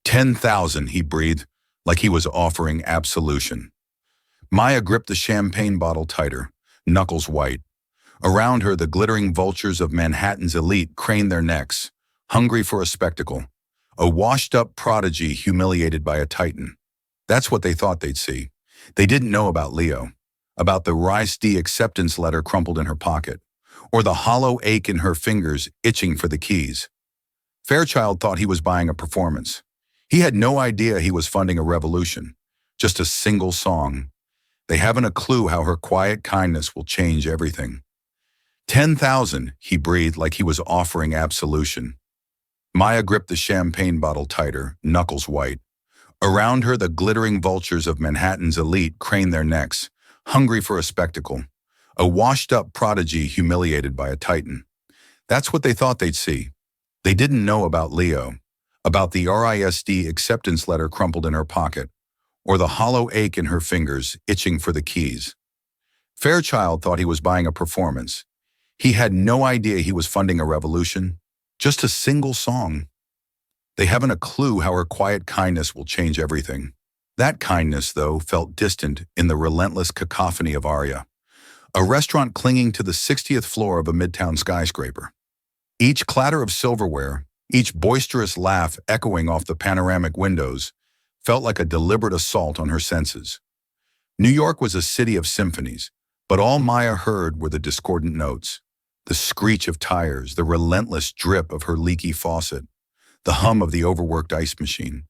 10,000, he breathed, like he was offering absolution. Maya gripped the champagne bottle tighter, knuckles white. Around her, the glittering vultures of Manhattan's elite craned their necks, hungry for a spectacle. A washed-up prodigy humiliated by a titan. That's what they thought they'd see. They didn't know about Leo, about the RISD acceptance letter crumpled in her pocket, or the hollow ache in her fingers itching for the keys. Fairchild thought he was buying a performance. He had no idea he was funding a revolution, just a single song. They haven't a clue how her quiet kindness will change everything. 10,000, he breathed like he was offering absolution. Maya gripped the champagne bottle tighter, knuckles white. Around her, the glittering vultures of Manhattan's elite craned their necks, hungry for a spectacle. A washed-up prodigy humiliated by a titan. That's what they thought they'd see. They didn't know about Leo, about the RISD acceptance letter crumpled in her pocket, or the hollow ache in her fingers itching for the keys. Fairchild thought he was buying a performance. He had no idea he was funding a revolution, just a single song. They haven't a clue how her quiet kindness will change everything. That kindness, though, felt distant in the relentless cacophony of Aria, a restaurant clinging to the 60th floor of a midtown skyscraper. Each clatter of silverware, each boisterous laugh echoing off the panoramic windows, felt like a deliberate assault on her senses. New York was a city of symphonies, but all Maya heard were the discordant notes, the screech of tires, the relentless drip of her leaky faucet, the hum of the overworked ice machine.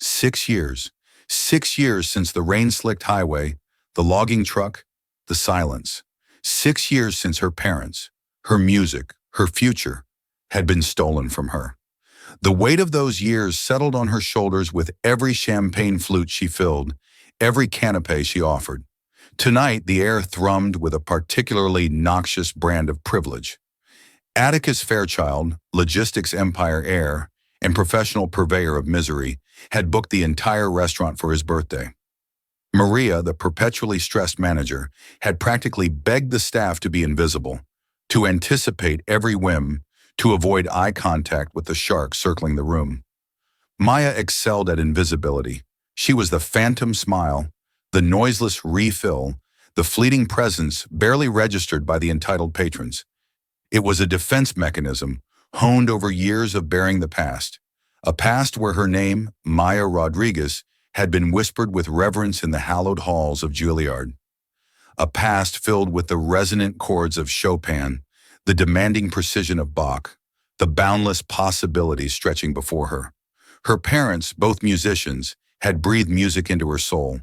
6 years since the rain-slicked highway, the logging truck, the silence. 6 years since her parents, her music, her future, had been stolen from her. The weight of those years settled on her shoulders with every champagne flute she filled, every canapé she offered. Tonight, the air thrummed with a particularly noxious brand of privilege. Atticus Fairchild, logistics empire heir, and professional purveyor of misery, had booked the entire restaurant for his birthday. Maria, the perpetually stressed manager, had practically begged the staff to be invisible, to anticipate every whim, to avoid eye contact with the shark circling the room. Maya excelled at invisibility. She was the phantom smile, the noiseless refill, the fleeting presence barely registered by the entitled patrons. It was a defense mechanism, honed over years of bearing the past, a past where her name, Maya Rodriguez, had been whispered with reverence in the hallowed halls of Juilliard. A past filled with the resonant chords of Chopin, the demanding precision of Bach, the boundless possibilities stretching before her. Her parents, both musicians, had breathed music into her soul.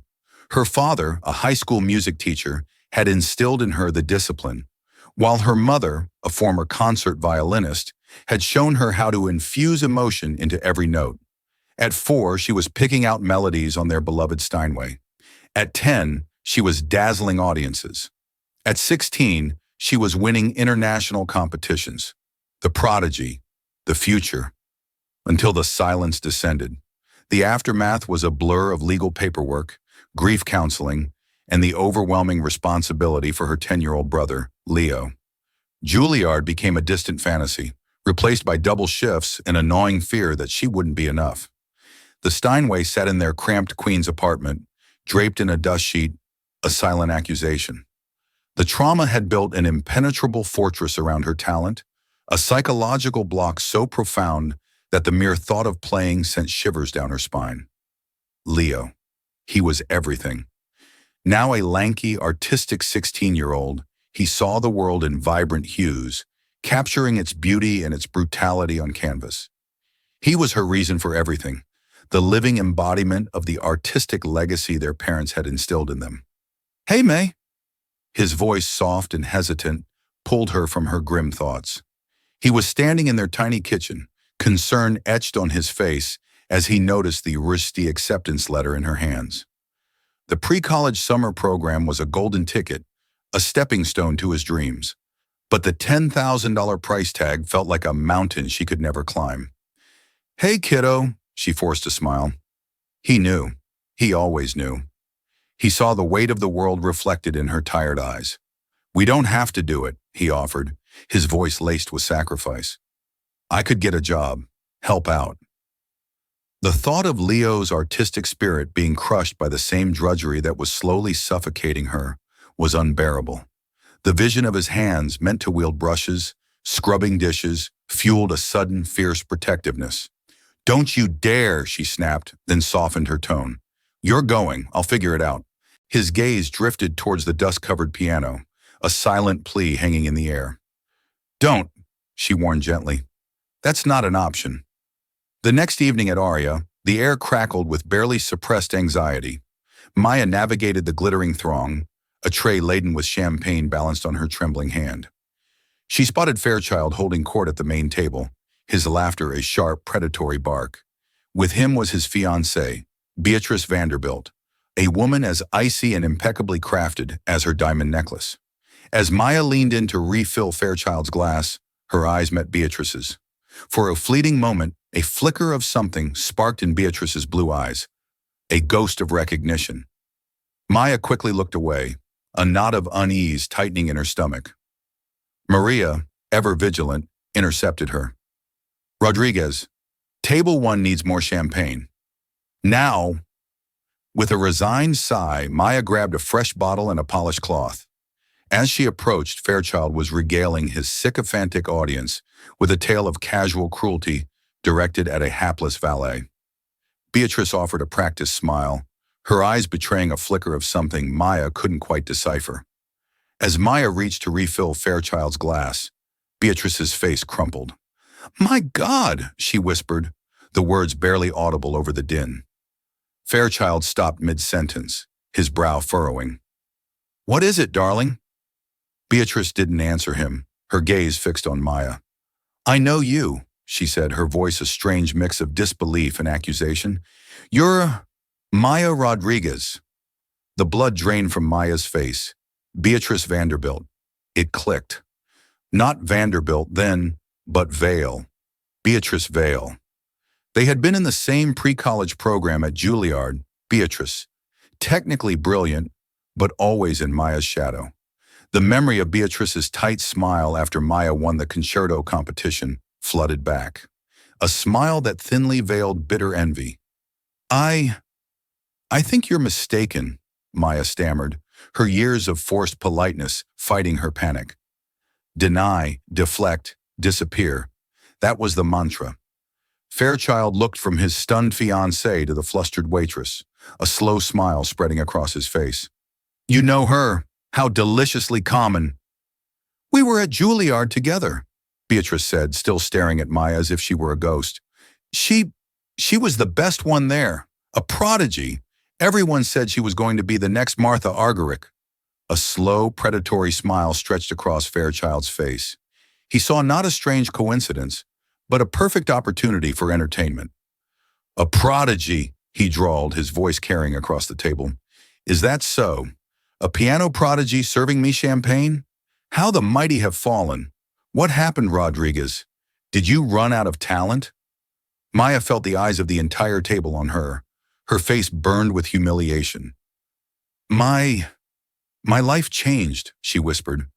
Her father, a high school music teacher, had instilled in her the discipline, while her mother, a former concert violinist, had shown her how to infuse emotion into every note. At 4, she was picking out melodies on their beloved Steinway. At 10, she was dazzling audiences. At 16, she was winning international competitions. The prodigy, the future, until the silence descended. The aftermath was a blur of legal paperwork, grief counseling, and the overwhelming responsibility for her 10-year-old brother, Leo. Juilliard became a distant fantasy, replaced by double shifts and a gnawing fear that she wouldn't be enough. The Steinway sat in their cramped Queens apartment, draped in a dust sheet, a silent accusation. The trauma had built an impenetrable fortress around her talent, a psychological block so profound that the mere thought of playing sent shivers down her spine. Leo. He was everything. Now a lanky, artistic 16-year-old, he saw the world in vibrant hues, capturing its beauty and its brutality on canvas. He was her reason for everything, the living embodiment of the artistic legacy their parents had instilled in them. "Hey, May." His voice, soft and hesitant, pulled her from her grim thoughts. He was standing in their tiny kitchen, concern etched on his face as he noticed the RISD acceptance letter in her hands. The pre-college summer program was a golden ticket, a stepping stone to his dreams. But the $10,000 price tag felt like a mountain she could never climb. "Hey, kiddo," she forced a smile. He knew. He always knew. He saw the weight of the world reflected in her tired eyes. "We don't have to do it," he offered, his voice laced with sacrifice. "I could get a job, help out." The thought of Leo's artistic spirit being crushed by the same drudgery that was slowly suffocating her was unbearable. The vision of his hands, meant to wield brushes, scrubbing dishes, fueled a sudden, fierce protectiveness. "Don't you dare," she snapped, then softened her tone. "You're going, I'll figure it out." His gaze drifted towards the dust-covered piano, a silent plea hanging in the air. "Don't," she warned gently. "That's not an option." The next evening at Aria, the air crackled with barely suppressed anxiety. Maya navigated the glittering throng, a tray laden with champagne balanced on her trembling hand. She spotted Fairchild holding court at the main table, his laughter a sharp, predatory bark. With him was his fiancée, Beatrice Vanderbilt, a woman as icy and impeccably crafted as her diamond necklace. As Maya leaned in to refill Fairchild's glass, her eyes met Beatrice's. For a fleeting moment, a flicker of something sparked in Beatrice's blue eyes, a ghost of recognition. Maya quickly looked away, a knot of unease tightening in her stomach. Maria, ever vigilant, intercepted her. "Rodriguez, table 1 needs more champagne." "Now!" With a resigned sigh, Maya grabbed a fresh bottle and a polished cloth. As she approached, Fairchild was regaling his sycophantic audience with a tale of casual cruelty directed at a hapless valet. Beatrice offered a practiced smile, her eyes betraying a flicker of something Maya couldn't quite decipher. As Maya reached to refill Fairchild's glass, Beatrice's face crumpled. "My God," she whispered, the words barely audible over the din. Fairchild stopped mid-sentence, his brow furrowing. "What is it, darling?" Beatrice didn't answer him, her gaze fixed on Maya. "I know you," she said, her voice a strange mix of disbelief and accusation. "You're Maya Rodriguez." The blood drained from Maya's face. Beatrice Vanderbilt. It clicked. Not Vanderbilt then, but Vale. Beatrice Vale. They had been in the same pre-college program at Juilliard, Beatrice. Technically brilliant, but always in Maya's shadow. The memory of Beatrice's tight smile after Maya won the concerto competition flooded back. A smile that thinly veiled bitter envy. I think you're mistaken," Maya stammered, her years of forced politeness fighting her panic. Deny, deflect, disappear. That was the mantra. Fairchild looked from his stunned fiancée to the flustered waitress, a slow smile spreading across his face. "You know her. How deliciously common." "We were at Juilliard together," Beatrice said, still staring at Maya as if she were a ghost. She was the best one there. A prodigy. Everyone said she was going to be the next Martha Argerich." A slow, predatory smile stretched across Fairchild's face. He saw not a strange coincidence, but a perfect opportunity for entertainment. "A prodigy," he drawled, his voice carrying across the table. "Is that so? A piano prodigy serving me champagne? How the mighty have fallen. What happened, Rodriguez? Did you run out of talent?" Maya felt the eyes of the entire table on her. Her face burned with humiliation. My life changed," she whispered.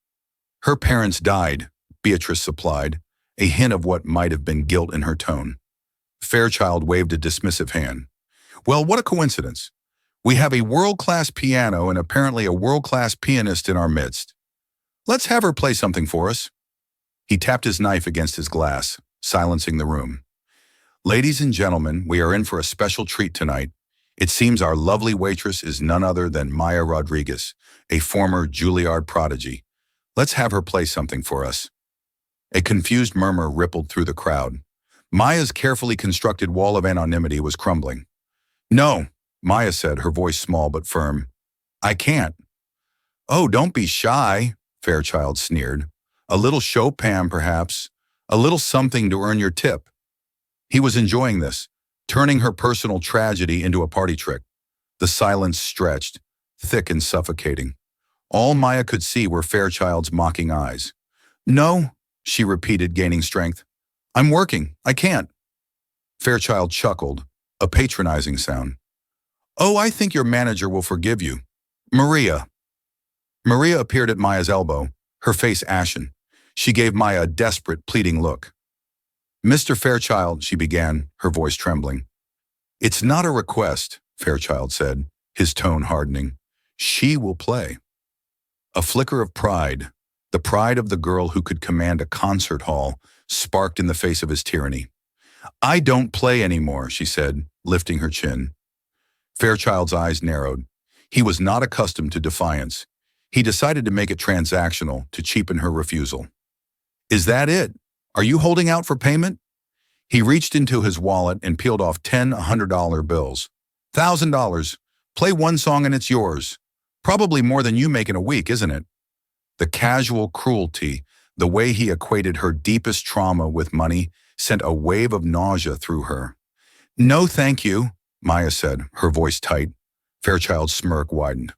"Her parents died," Beatrice supplied, a hint of what might have been guilt in her tone. Fairchild waved a dismissive hand. "Well, what a coincidence. We have a world-class piano and apparently a world-class pianist in our midst. Let's have her play something for us." He tapped his knife against his glass, silencing the room. "Ladies and gentlemen, we are in for a special treat tonight. It seems our lovely waitress is none other than Maya Rodriguez, a former Juilliard prodigy. Let's have her play something for us." A confused murmur rippled through the crowd. Maya's carefully constructed wall of anonymity was crumbling. "No," Maya said, her voice small but firm. "I can't." "Oh, don't be shy," Fairchild sneered. "A little Chopin, perhaps. A little something to earn your tip." He was enjoying this, turning her personal tragedy into a party trick. The silence stretched, thick and suffocating. All Maya could see were Fairchild's mocking eyes. "No," she repeated, gaining strength. "I'm working. I can't." Fairchild chuckled, a patronizing sound. "Oh, I think your manager will forgive you. Maria." Maria appeared at Maya's elbow, her face ashen. She gave Maya a desperate, pleading look. "Mr. Fairchild," she began, her voice trembling. It's not a request, Fairchild said, his tone hardening. She will play. A flicker of pride, the pride of the girl who could command a concert hall, sparked in the face of his tyranny. I don't play anymore, she said, lifting her chin. Fairchild's eyes narrowed. He was not accustomed to defiance. He decided to make it transactional to cheapen her refusal. Is that it? Are you holding out for payment? He reached into his wallet and peeled off 10 $100 bills. $1,000. Play one song and it's yours. Probably more than you make in a week, isn't it? The casual cruelty, the way he equated her deepest trauma with money, sent a wave of nausea through her. No, thank you, Maya said, her voice tight. Fairchild's smirk widened.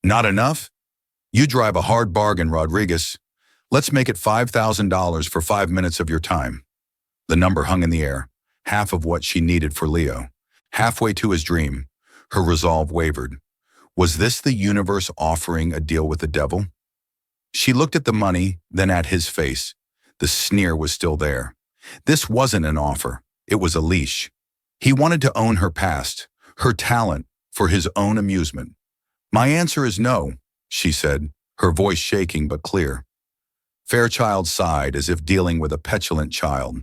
Not enough? You drive a hard bargain, Rodriguez. Let's make it $5,000 for 5 minutes of your time. The number hung in the air, half of what she needed for Leo. Halfway to his dream, her resolve wavered. Was this the universe offering a deal with the devil? She looked at the money, then at his face. The sneer was still there. This wasn't an offer. It was a leash. He wanted to own her past, her talent, for his own amusement. My answer is no, she said, her voice shaking but clear. Fairchild sighed as if dealing with a petulant child.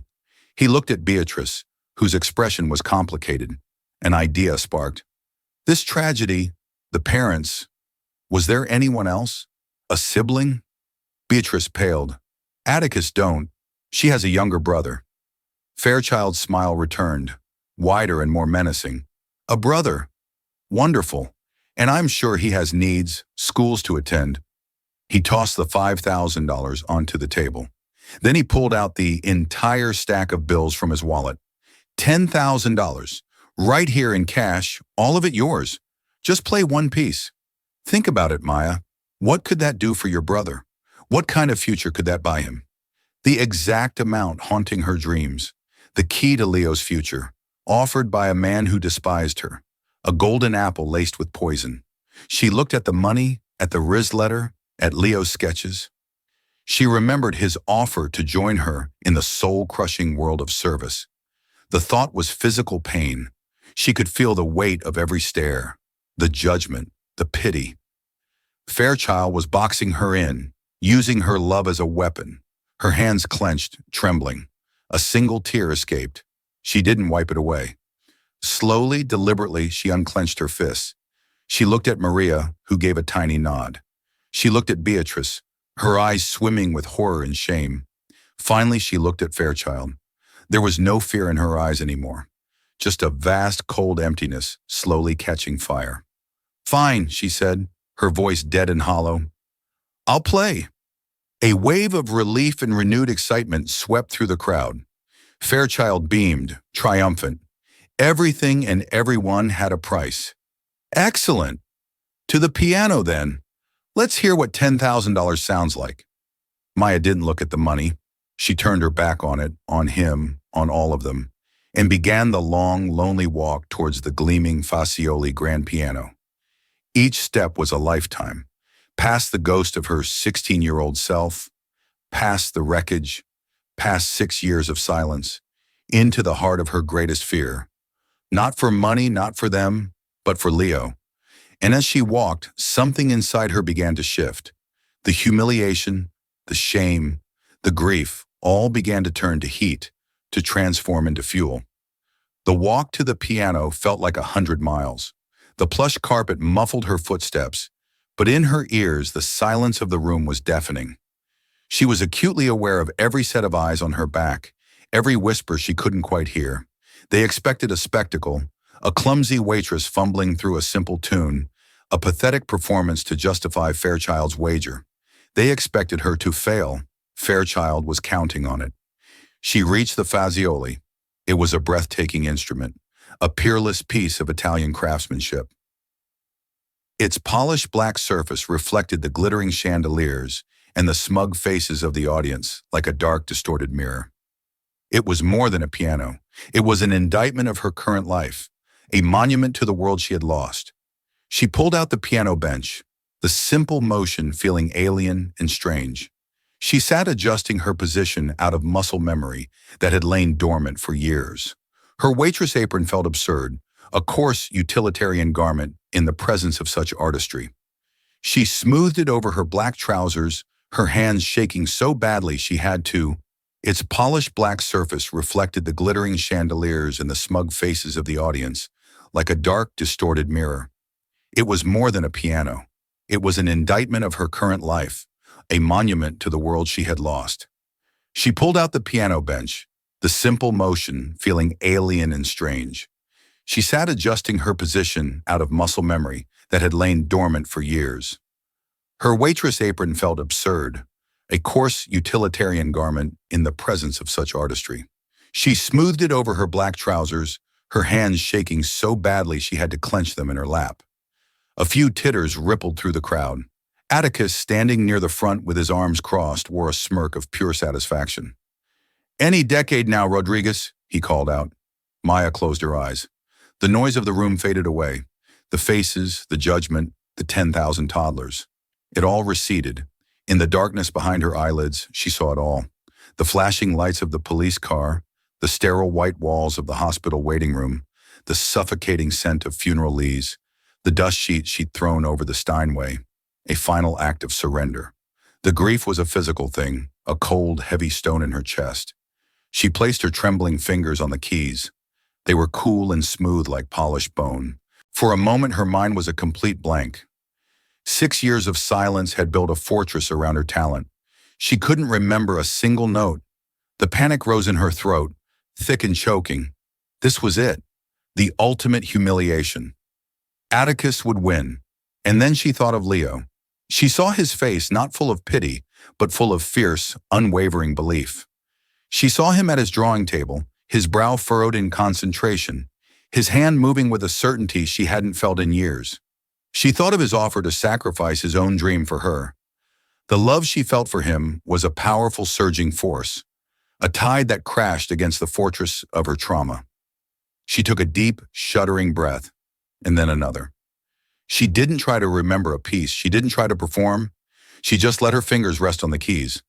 He looked at Beatrice, whose expression was complicated. An idea sparked. This tragedy, the parents, was there anyone else? A sibling? Beatrice paled. Atticus don't. She has a younger brother. Fairchild's smile returned, wider and more menacing. A brother. Wonderful. And I'm sure he has needs, schools to attend. He tossed the $5,000 onto the table. Then he pulled out the entire stack of bills from his wallet. $10,000. Right here in cash, all of it yours. Just play one piece. Think about it, Maya. What could that do for your brother? What kind of future could that buy him? The exact amount haunting her dreams. The key to Leo's future, offered by a man who despised her. A golden apple laced with poison. She looked at the money, at the Riz letter, at Leo's sketches. She remembered his offer to join her in the soul-crushing world of service. The thought was physical pain. She could feel the weight of every stare, the judgment, the pity. Fairchild was boxing her in, using her love as a weapon. Her hands clenched, trembling. A single tear escaped. She didn't wipe it away. Slowly, deliberately, she unclenched her fists. She looked at Maria, who gave a tiny nod. She looked at Beatrice, her eyes swimming with horror and shame. Finally, she looked at Fairchild. There was no fear in her eyes anymore. Just a vast, cold emptiness, slowly catching fire. Fine, she said, her voice dead and hollow. I'll play. A wave of relief and renewed excitement swept through the crowd. Fairchild beamed, triumphant. Everything and everyone had a price. Excellent. To the piano, then. Let's hear what $10,000 sounds like. Maya didn't look at the money. She turned her back on it, on him, on all of them, and began the long, lonely walk towards the gleaming Fazioli grand piano. Each step was a lifetime, past the ghost of her 16-year-old self, past the wreckage, past 6 years of silence, into the heart of her greatest fear. Not for money, not for them, but for Leo. And as she walked, something inside her began to shift. The humiliation, the shame, the grief, all began to turn to heat, to transform into fuel. The walk to the piano felt like 100 miles. The plush carpet muffled her footsteps, but in her ears the silence of the room was deafening. She was acutely aware of every set of eyes on her back, every whisper she couldn't quite hear. They expected a spectacle, a clumsy waitress fumbling through a simple tune, a pathetic performance to justify Fairchild's wager. They expected her to fail. Fairchild was counting on it. She reached the Fazioli. It was a breathtaking instrument, a peerless piece of Italian craftsmanship. Its polished black surface reflected the glittering chandeliers and the smug faces of the audience like a dark, distorted mirror. It was more than a piano. It was an indictment of her current life, a monument to the world she had lost. She pulled out the piano bench, the simple motion feeling alien and strange. She sat adjusting her position out of muscle memory that had lain dormant for years. Her waitress apron felt absurd, a coarse utilitarian garment in the presence of such artistry. She smoothed it over her black trousers, her hands shaking so badly she had to. Its polished black surface reflected the glittering chandeliers and the smug faces of the audience, like a dark, distorted mirror. It was more than a piano. It was an indictment of her current life, a monument to the world she had lost. She pulled out the piano bench, the simple motion feeling alien and strange. She sat adjusting her position out of muscle memory that had lain dormant for years. Her waitress apron felt absurd, a coarse utilitarian garment in the presence of such artistry. She smoothed it over her black trousers, her hands shaking so badly she had to clench them in her lap. A few titters rippled through the crowd. Atticus, standing near the front with his arms crossed, wore a smirk of pure satisfaction. "Any decade now, Rodriguez," he called out. Maya closed her eyes. The noise of the room faded away. The faces, the judgment, the 10,000 toddlers. It all receded. In the darkness behind her eyelids, she saw it all. The flashing lights of the police car, the sterile white walls of the hospital waiting room, the suffocating scent of funeral leaves, the dust sheet she'd thrown over the Steinway, a final act of surrender. The grief was a physical thing, a cold, heavy stone in her chest. She placed her trembling fingers on the keys. They were cool and smooth like polished bone. For a moment, her mind was a complete blank. 6 years of silence had built a fortress around her talent. She couldn't remember a single note. The panic rose in her throat, thick and choking. This was it, the ultimate humiliation. Atticus would win. And then she thought of Leo. She saw his face not full of pity, but full of fierce, unwavering belief. She saw him at his drawing table, his brow furrowed in concentration, his hand moving with a certainty she hadn't felt in years. She thought of his offer to sacrifice his own dream for her. The love she felt for him was a powerful surging force, a tide that crashed against the fortress of her trauma. She took a deep, shuddering breath, and then another. She didn't try to remember a piece. She didn't try to perform. She just let her fingers rest on the keys.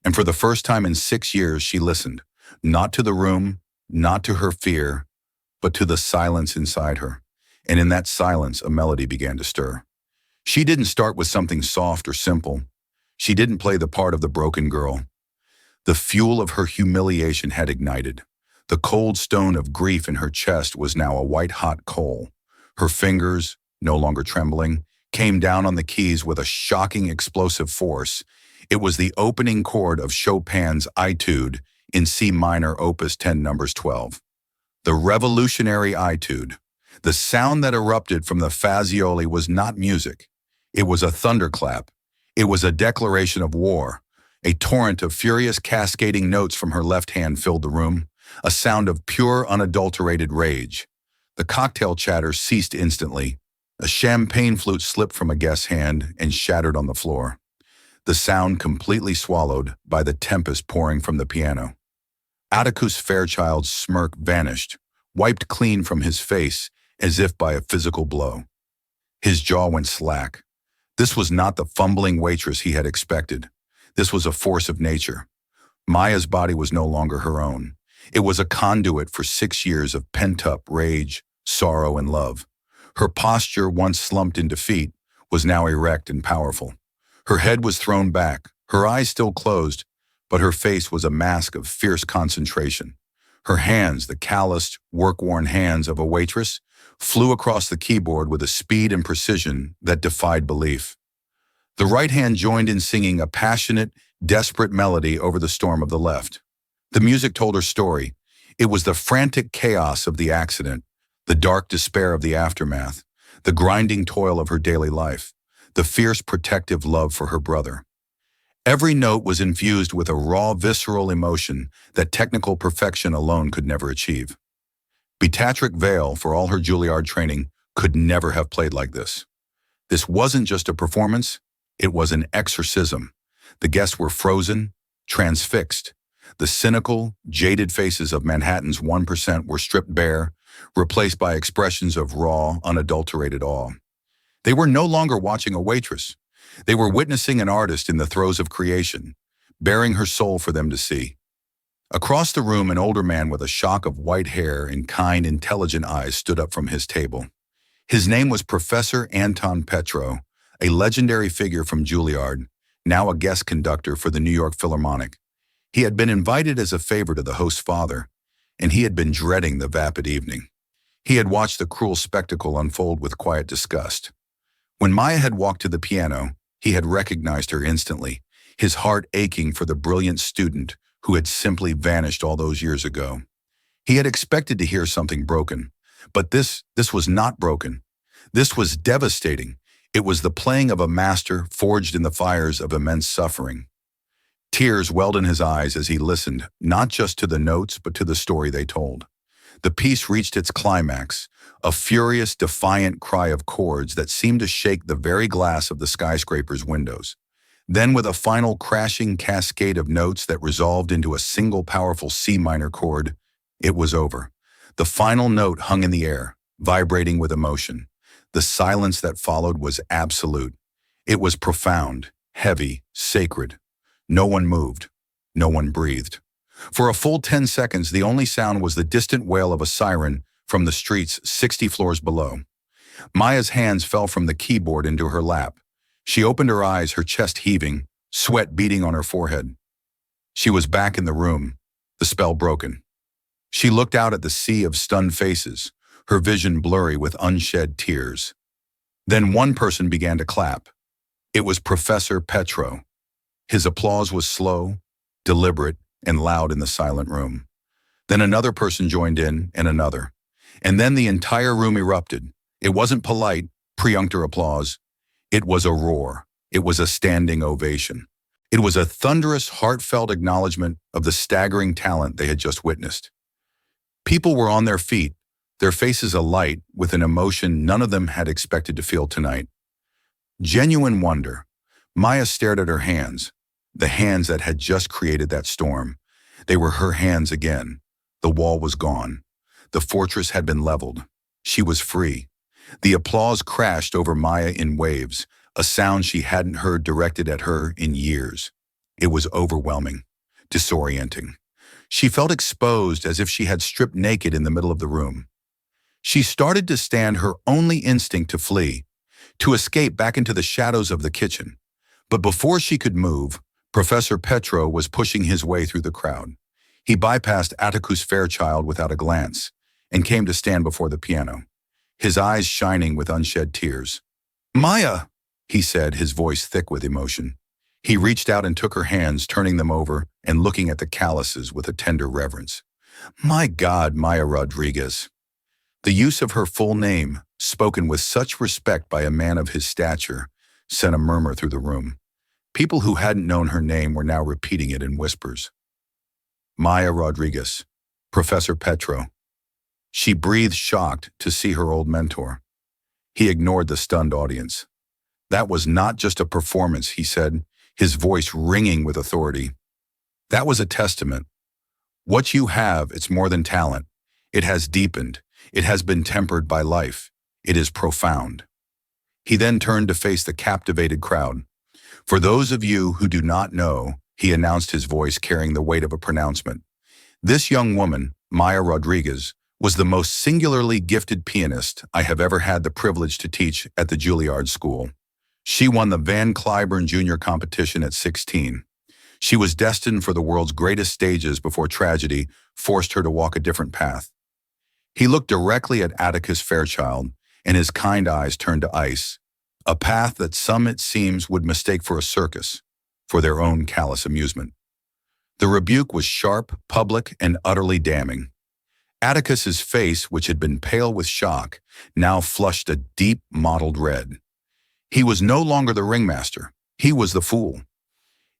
And for the first time in 6 years, she listened, not to the room, not to her fear, but to the silence inside her. And in that silence, a melody began to stir. She didn't start with something soft or simple. She didn't play the part of the broken girl. The fuel of her humiliation had ignited. The cold stone of grief in her chest was now a white-hot coal. Her fingers, no longer trembling, came down on the keys with a shocking explosive force. It was the opening chord of Chopin's Etude in C minor, opus 10, numbers 12. The revolutionary Etude. The sound that erupted from the Fazioli was not music. It was a thunderclap. It was a declaration of war. A torrent of furious cascading notes from her left hand filled the room, a sound of pure, unadulterated rage. The cocktail chatter ceased instantly. A champagne flute slipped from a guest's hand and shattered on the floor. The sound completely swallowed by the tempest pouring from the piano. Atticus Fairchild's smirk vanished, wiped clean from his face as if by a physical blow. His jaw went slack. This was not the fumbling waitress he had expected. This was a force of nature. Maya's body was no longer her own. It was a conduit for 6 years of pent-up rage, sorrow, and love. Her posture, once slumped in defeat, was now erect and powerful. Her head was thrown back, her eyes still closed, but her face was a mask of fierce concentration. Her hands, the calloused, work-worn hands of a waitress, flew across the keyboard with a speed and precision that defied belief. The right hand joined in singing a passionate, desperate melody over the storm of the left. The music told her story. It was the frantic chaos of the accident, the dark despair of the aftermath, the grinding toil of her daily life, the fierce protective love for her brother. Every note was infused with a raw, visceral emotion that technical perfection alone could never achieve. Beatrice Vale, for all her Juilliard training, could never have played like this. This wasn't just a performance, it was an exorcism. The guests were frozen, transfixed. The cynical, jaded faces of Manhattan's 1% were stripped bare, replaced by expressions of raw, unadulterated awe. They were no longer watching a waitress. They were witnessing an artist in the throes of creation, bearing her soul for them to see. Across the room, an older man with a shock of white hair and kind, intelligent eyes stood up from his table. His name was Professor Anton Petro, a legendary figure from Juilliard, now a guest conductor for the New York Philharmonic. He had been invited as a favor to the host's father, and he had been dreading the vapid evening. He had watched the cruel spectacle unfold with quiet disgust. When Maya had walked to the piano, he had recognized her instantly, his heart aching for the brilliant student who had simply vanished all those years ago. He had expected to hear something broken, but this was not broken. This was devastating. It was the playing of a master forged in the fires of immense suffering. Tears welled in his eyes as he listened, not just to the notes, but to the story they told. The piece reached its climax, a furious, defiant cry of chords that seemed to shake the very glass of the skyscraper's windows. Then, with a final crashing cascade of notes that resolved into a single powerful C minor chord, it was over. The final note hung in the air, vibrating with emotion. The silence that followed was absolute. It was profound, heavy, sacred. No one moved. No one breathed. For a full 10 seconds, the only sound was the distant wail of a siren from the streets 60 floors below. Maya's hands fell from the keyboard into her lap. She opened her eyes, her chest heaving, sweat beading on her forehead. She was back in the room, the spell broken. She looked out at the sea of stunned faces, her vision blurry with unshed tears. Then one person began to clap. It was Professor Petro. His applause was slow, deliberate, and loud in the silent room. Then another person joined in, and another. And then the entire room erupted. It wasn't polite, perfunctory applause. It was a roar. It was a standing ovation. It was a thunderous, heartfelt acknowledgement of the staggering talent they had just witnessed. People were on their feet, their faces alight with an emotion none of them had expected to feel tonight. Genuine wonder. Maya stared at her hands, the hands that had just created that storm. They were her hands again. The wall was gone. The fortress had been leveled. She was free. The applause crashed over Maya in waves, a sound she hadn't heard directed at her in years. It was overwhelming, disorienting. She felt exposed as if she had stripped naked in the middle of the room. She started to stand, her only instinct to flee, to escape back into the shadows of the kitchen. But before she could move, Professor Petro was pushing his way through the crowd. He bypassed Atticus Fairchild without a glance and came to stand before the piano, his eyes shining with unshed tears. "Maya," he said, his voice thick with emotion. He reached out and took her hands, turning them over and looking at the calluses with a tender reverence. "My God, Maya Rodriguez." The use of her full name, spoken with such respect by a man of his stature, sent a murmur through the room. People who hadn't known her name were now repeating it in whispers. Maya Rodriguez, Professor Petro. She breathed, shocked to see her old mentor. He ignored the stunned audience. "That was not just a performance," he said, his voice ringing with authority. "That was a testament. What you have, it's more than talent. It has deepened. It has been tempered by life. It is profound." He then turned to face the captivated crowd. "For those of you who do not know," he announced, his voice carrying the weight of a pronouncement, "this young woman, Maya Rodriguez, was the most singularly gifted pianist I have ever had the privilege to teach at the Juilliard School. She won the Van Cliburn Junior competition at 16. She was destined for the world's greatest stages before tragedy forced her to walk a different path." He looked directly at Atticus Fairchild, and his kind eyes turned to ice, a path that some, it seems, would mistake for a circus, for their own callous amusement. The rebuke was sharp, public, and utterly damning. Atticus's face, which had been pale with shock, now flushed a deep, mottled red. He was no longer the ringmaster. He was the fool.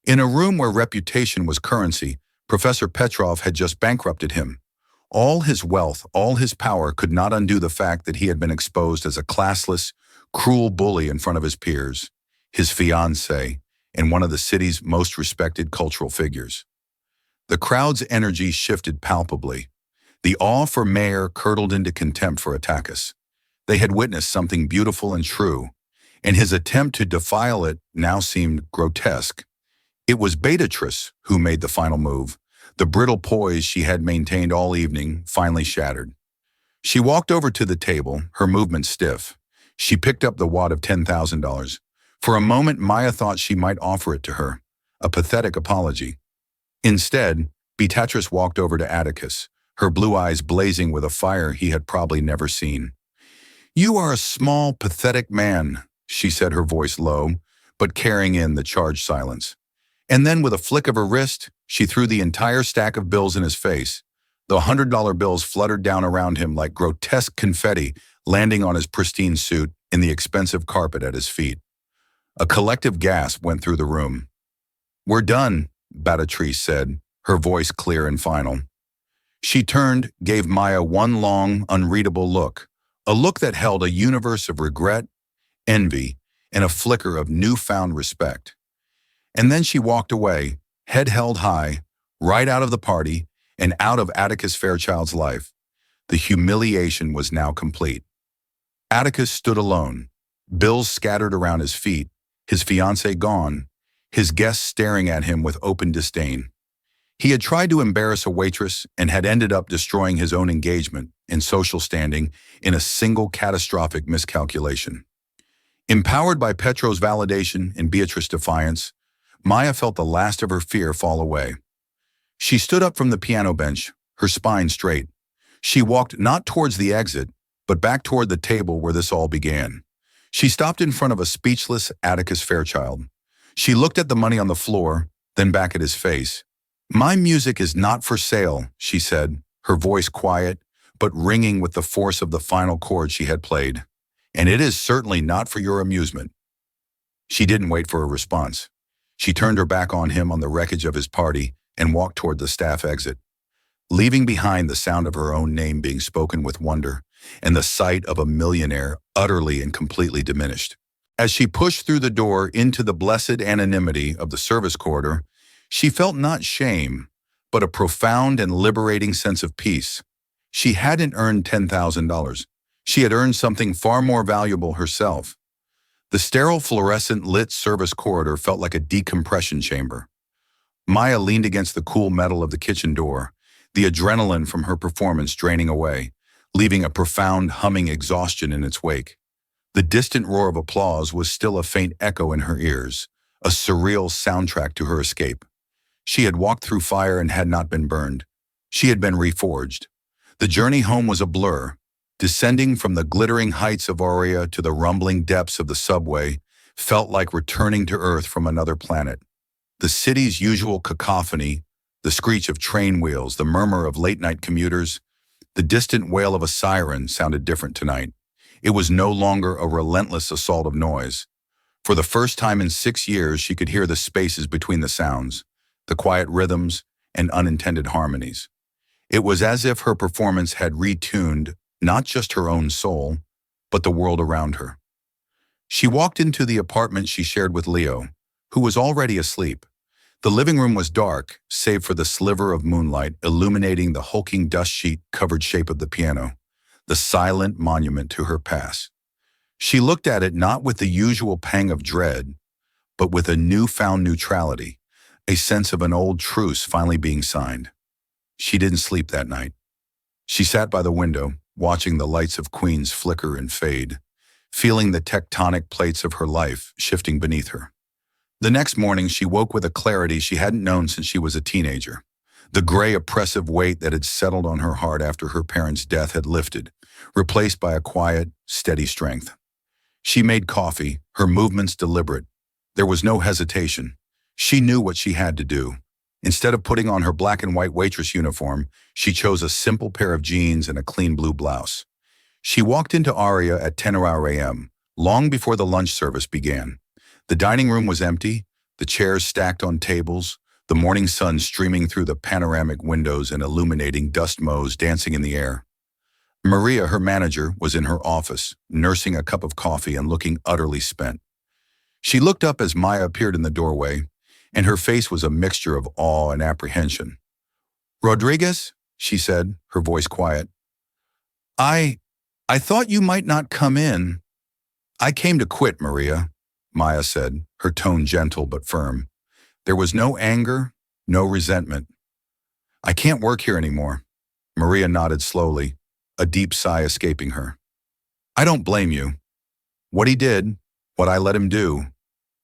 In a room where reputation was currency, Professor Petrov had just bankrupted him. All his wealth, all his power could not undo the fact that he had been exposed as a classless, cruel bully in front of his peers, his fiancée, and one of the city's most respected cultural figures. The crowd's energy shifted palpably. The awe for Mayer curdled into contempt for Atticus. They had witnessed something beautiful and true, and his attempt to defile it now seemed grotesque. It was Waitress who made the final move, The brittle poise she had maintained all evening finally shattered. She walked over to the table, her movements stiff. She picked up the wad of $10,000. For a moment, Maya thought she might offer it to her, a pathetic apology. Instead, Beatrice walked over to Atticus, her blue eyes blazing with a fire he had probably never seen. "You are a small, pathetic man," she said, her voice low, but carrying in the charged silence. And then, with a flick of her wrist, she threw the entire stack of bills in his face. The $100 bills fluttered down around him like grotesque confetti, landing on his pristine suit and the expensive carpet at his feet. A collective gasp went through the room. "We're done," Beatrice said, her voice clear and final. She turned, gave Maya one long, unreadable look, a look that held a universe of regret, envy, and a flicker of newfound respect. And then she walked away, head held high, right out of the party and out of Atticus Fairchild's life. The humiliation was now complete. Atticus stood alone, bills scattered around his feet, his fiancée gone, his guests staring at him with open disdain. He had tried to embarrass a waitress and had ended up destroying his own engagement and social standing in a single catastrophic miscalculation. Empowered by Petro's validation and Beatrice's defiance, Maya felt the last of her fear fall away. She stood up from the piano bench, her spine straight. She walked not towards the exit, but back toward the table where this all began. She stopped in front of a speechless Atticus Fairchild. She looked at the money on the floor, then back at his face. "My music is not for sale," she said, her voice quiet, but ringing with the force of the final chord she had played. "And it is certainly not for your amusement." She didn't wait for a response. She turned her back on him on the wreckage of his party and walked toward the staff exit, leaving behind the sound of her own name being spoken with wonder and the sight of a millionaire utterly and completely diminished. As she pushed through the door into the blessed anonymity of the service corridor, she felt not shame, but a profound and liberating sense of peace. She hadn't earned $10,000. She had earned something far more valuable herself. The sterile fluorescent lit service corridor felt like a decompression chamber. Maya leaned against the cool metal of the kitchen door, the adrenaline from her performance draining away, leaving a profound humming exhaustion in its wake. The distant roar of applause was still a faint echo in her ears, a surreal soundtrack to her escape. She had walked through fire and had not been burned. She had been reforged. The journey home was a blur. Descending from the glittering heights of Aurea to the rumbling depths of the subway felt like returning to Earth from another planet. The city's usual cacophony, the screech of train wheels, the murmur of late-night commuters, the distant wail of a siren sounded different tonight. It was no longer a relentless assault of noise. For the first time in 6 years, she could hear the spaces between the sounds, the quiet rhythms and unintended harmonies. It was as if her performance had retuned not just her own soul, but the world around her. She walked into the apartment she shared with Leo, who was already asleep. The living room was dark, save for the sliver of moonlight illuminating the hulking dust sheet-covered shape of the piano, the silent monument to her past. She looked at it not with the usual pang of dread, but with a newfound neutrality, a sense of an old truce finally being signed. She didn't sleep that night. She sat by the window, watching the lights of Queens flicker and fade, feeling the tectonic plates of her life shifting beneath her. The next morning, she woke with a clarity she hadn't known since she was a teenager. The gray, oppressive weight that had settled on her heart after her parents' death had lifted, replaced by a quiet, steady strength. She made coffee, her movements deliberate. There was no hesitation. She knew what she had to do. Instead of putting on her black and white waitress uniform, she chose a simple pair of jeans and a clean blue blouse. She walked into Aria at 10 a.m., long before the lunch service began. The dining room was empty, the chairs stacked on tables, the morning sun streaming through the panoramic windows and illuminating dust motes dancing in the air. Maria, her manager, was in her office, nursing a cup of coffee and looking utterly spent. She looked up as Maya appeared in the doorway, and her face was a mixture of awe and apprehension. "Rodriguez," she said, her voice quiet. I thought you might not come in." "I came to quit, Maria," Maya said, her tone gentle but firm. There was no anger, no resentment. I can't work here anymore. Maria nodded slowly, a deep sigh escaping her. I don't blame you. What he did, what I let him do,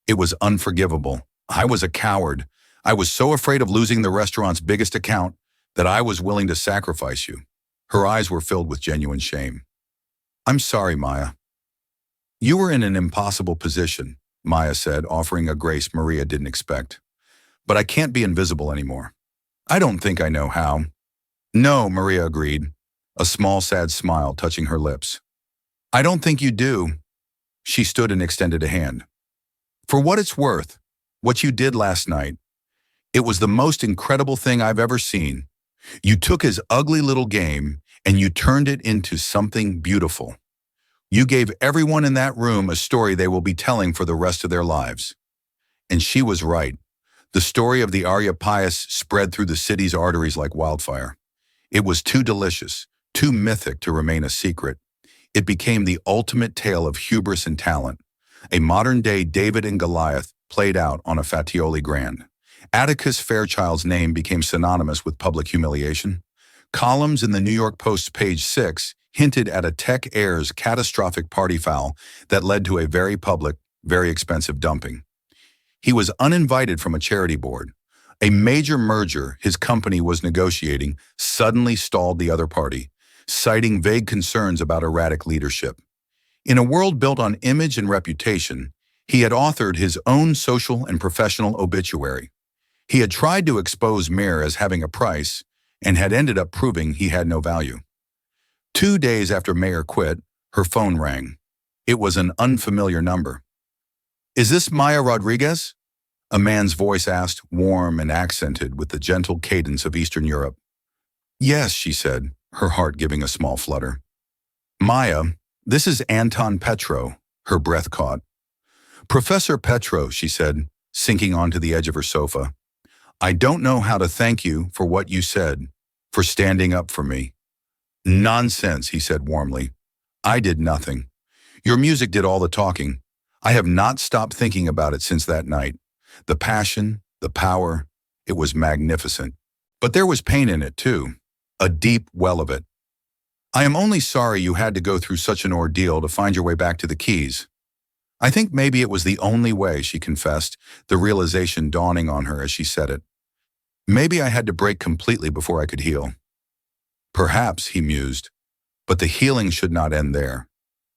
it was unforgivable. I was a coward. I was so afraid of losing the restaurant's biggest account that I was willing to sacrifice you. Her eyes were filled with genuine shame. I'm sorry, Maya. You were in an impossible position, Maya said, offering a grace Maria didn't expect. But I can't be invisible anymore. I don't think I know how. No, Maria agreed, a small sad smile touching her lips. I don't think you do. She stood and extended a hand. For what it's worth, what you did last night, it was the most incredible thing I've ever seen. You took his ugly little game and you turned it into something beautiful. You gave everyone in that room a story they will be telling for the rest of their lives. And she was right. The story of the Arya Pious spread through the city's arteries like wildfire. It was too delicious, too mythic to remain a secret. It became the ultimate tale of hubris and talent, a modern-day David and Goliath played out on a Fatioli Grand. Atticus Fairchild's name became synonymous with public humiliation. Columns in the New York Post's page 6 hinted at a tech heir's catastrophic party foul that led to a very public, very expensive dumping. He was uninvited from a charity board. A major merger his company was negotiating suddenly stalled the other party, citing vague concerns about erratic leadership. In a world built on image and reputation, he had authored his own social and professional obituary. He had tried to expose Mir as having a price and had ended up proving he had no value. 2 days after Mayer quit, her phone rang. It was an unfamiliar number. Is this Maya Rodriguez? A man's voice asked, warm and accented with the gentle cadence of Eastern Europe. Yes, she said, her heart giving a small flutter. Maya, this is Anton Petro, her breath caught. Professor Petro, she said, sinking onto the edge of her sofa. I don't know how to thank you for what you said, for standing up for me. Nonsense, he said warmly. I did nothing. Your music did all the talking. I have not stopped thinking about it since that night. The passion, the power, it was magnificent. But there was pain in it too, a deep well of it. I am only sorry you had to go through such an ordeal to find your way back to the Keys. I think maybe it was the only way, she confessed, the realization dawning on her as she said it. Maybe I had to break completely before I could heal. Perhaps, he mused, but the healing should not end there.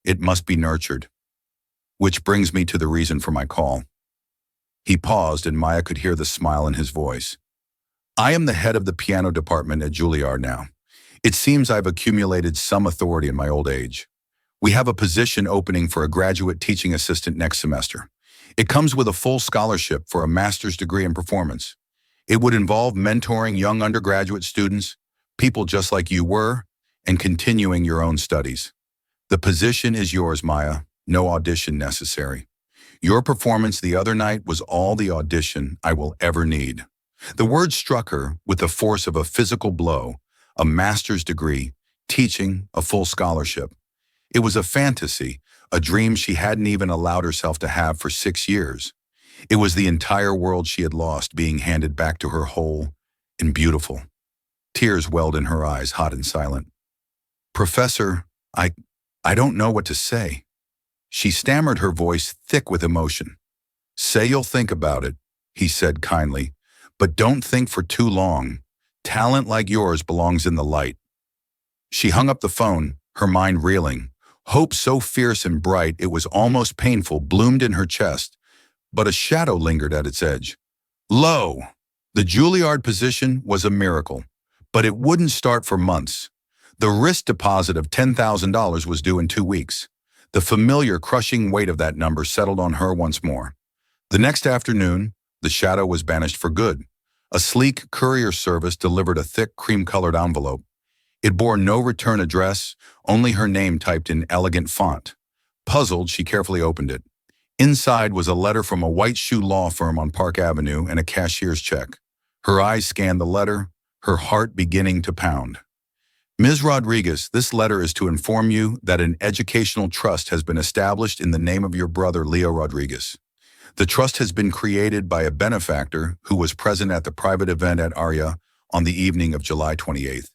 It must be nurtured. Which brings me to the reason for my call. He paused and Maya could hear the smile in his voice. I am the head of the piano department at Juilliard now. It seems I've accumulated some authority in my old age. We have a position opening for a graduate teaching assistant next semester. It comes with a full scholarship for a master's degree in performance. It would involve mentoring young undergraduate students, people just like you were, and continuing your own studies. The position is yours, Maya. No audition necessary. Your performance the other night was all the audition I will ever need. The word struck her with the force of a physical blow, a master's degree, teaching, a full scholarship. It was a fantasy, a dream she hadn't even allowed herself to have for 6 years. It was the entire world she had lost being handed back to her whole and beautiful. Tears welled in her eyes, hot and silent. Professor, I don't know what to say. She stammered, her voice thick with emotion. Say you'll think about it, he said kindly, but don't think for too long. Talent like yours belongs in the light. She hung up the phone, her mind reeling. Hope so fierce and bright it was almost painful bloomed in her chest, but a shadow lingered at its edge. Lo! The Juilliard position was a miracle, but it wouldn't start for months. The risk deposit of $10,000 was due in 2 weeks. The familiar crushing weight of that number settled on her once more. The next afternoon, the shadow was banished for good. A sleek courier service delivered a thick cream-colored envelope. It bore no return address, only her name typed in elegant font. Puzzled, she carefully opened it. Inside was a letter from a white shoe law firm on Park Avenue and a cashier's check. Her eyes scanned the letter, her heart beginning to pound. Ms. Rodriguez, this letter is to inform you that an educational trust has been established in the name of your brother, Leo Rodriguez. The trust has been created by a benefactor who was present at the private event at Arya on the evening of July 28th.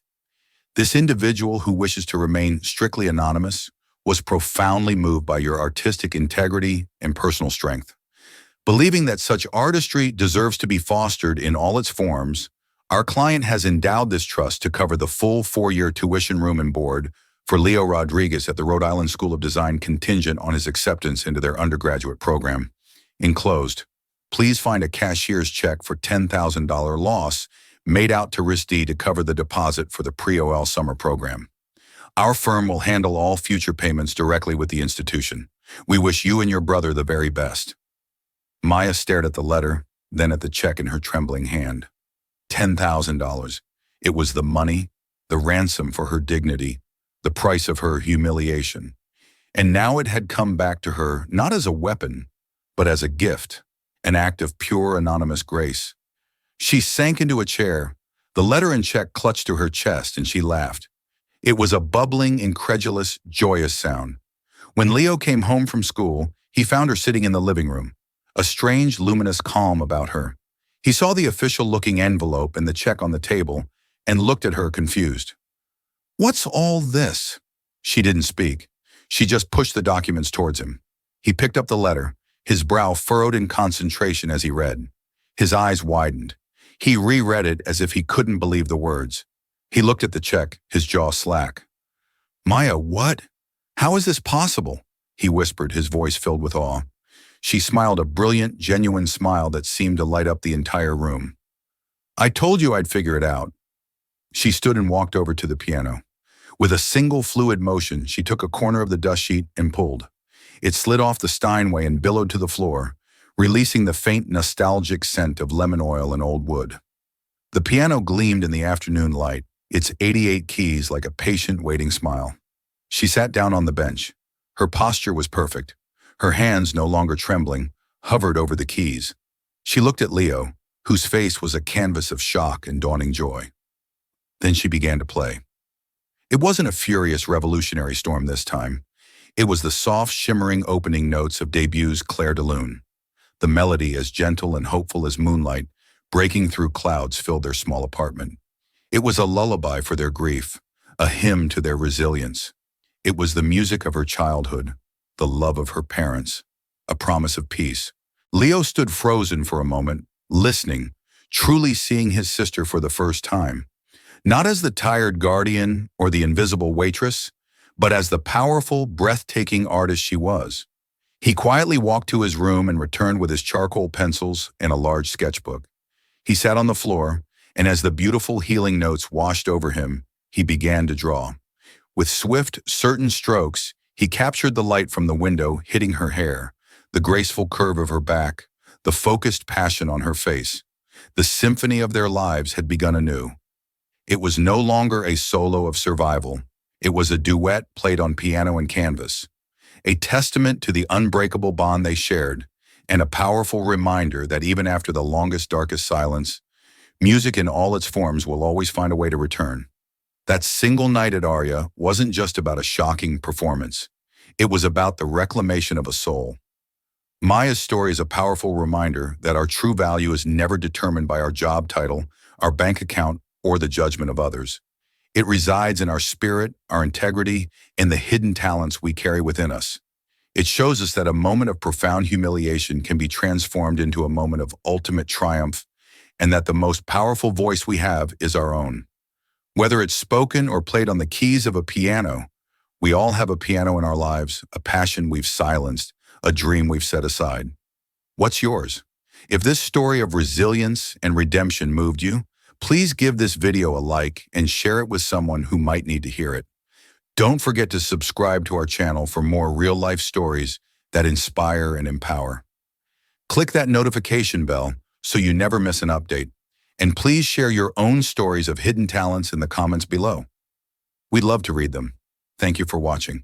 This individual, who wishes to remain strictly anonymous, was profoundly moved by your artistic integrity and personal strength. Believing that such artistry deserves to be fostered in all its forms, our client has endowed this trust to cover the full 4-year tuition, room, and board for Leo Rodriguez at the Rhode Island School of Design, contingent on his acceptance into their undergraduate program. Enclosed, please find a cashier's check for $10,000 loss made out to RISD to cover the deposit for the pre-OL summer program. Our firm will handle all future payments directly with the institution. We wish you and your brother the very best. Maya stared at the letter, then at the check in her trembling hand. $10,000. It was the money, the ransom for her dignity, the price of her humiliation. And now it had come back to her not as a weapon, but as a gift, an act of pure anonymous grace. She sank into a chair, the letter and check clutched to her chest, and she laughed. It was a bubbling, incredulous, joyous sound. When Leo came home from school, he found her sitting in the living room, a strange, luminous calm about her. He saw the official-looking envelope and the check on the table and looked at her confused. "What's all this?" She didn't speak. She just pushed the documents towards him. He picked up the letter, his brow furrowed in concentration as he read. His eyes widened. He reread it as if he couldn't believe the words. He looked at the check, his jaw slack. "Maya, what? How is this possible?" he whispered, his voice filled with awe. She smiled, a brilliant, genuine smile that seemed to light up the entire room. "I told you I'd figure it out." She stood and walked over to the piano. With a single fluid motion, she took a corner of the dust sheet and pulled. It slid off the Steinway and billowed to the floor, releasing the faint, nostalgic scent of lemon oil and old wood. The piano gleamed in the afternoon light, its 88 keys like a patient, waiting smile. She sat down on the bench. Her posture was perfect. Her hands, no longer trembling, hovered over the keys. She looked at Leo, whose face was a canvas of shock and dawning joy. Then she began to play. It wasn't a furious, revolutionary storm this time. It was the soft, shimmering opening notes of debut's Clair de Lune. The melody, as gentle and hopeful as moonlight, breaking through clouds, filled their small apartment. It was a lullaby for their grief, a hymn to their resilience. It was the music of her childhood, the love of her parents, a promise of peace. Leo stood frozen for a moment, listening, truly seeing his sister for the first time. Not as the tired guardian or the invisible waitress, but as the powerful, breathtaking artist she was. He quietly walked to his room and returned with his charcoal pencils and a large sketchbook. He sat on the floor, and as the beautiful healing notes washed over him, he began to draw. With swift, certain strokes, he captured the light from the window hitting her hair, the graceful curve of her back, the focused passion on her face. The symphony of their lives had begun anew. It was no longer a solo of survival. It was a duet played on piano and canvas, a testament to the unbreakable bond they shared, and a powerful reminder that even after the longest, darkest silence, music in all its forms will always find a way to return. That single night at Aria wasn't just about a shocking performance. It was about the reclamation of a soul. Maya's story is a powerful reminder that our true value is never determined by our job title, our bank account, or the judgment of others. It resides in our spirit, our integrity, and the hidden talents we carry within us. It shows us that a moment of profound humiliation can be transformed into a moment of ultimate triumph, and that the most powerful voice we have is our own. Whether it's spoken or played on the keys of a piano, we all have a piano in our lives, a passion we've silenced, a dream we've set aside. What's yours? If this story of resilience and redemption moved you, please give this video a like and share it with someone who might need to hear it. Don't forget to subscribe to our channel for more real-life stories that inspire and empower. Click that notification bell so you never miss an update. And please share your own stories of hidden talents in the comments below. We'd love to read them. Thank you for watching.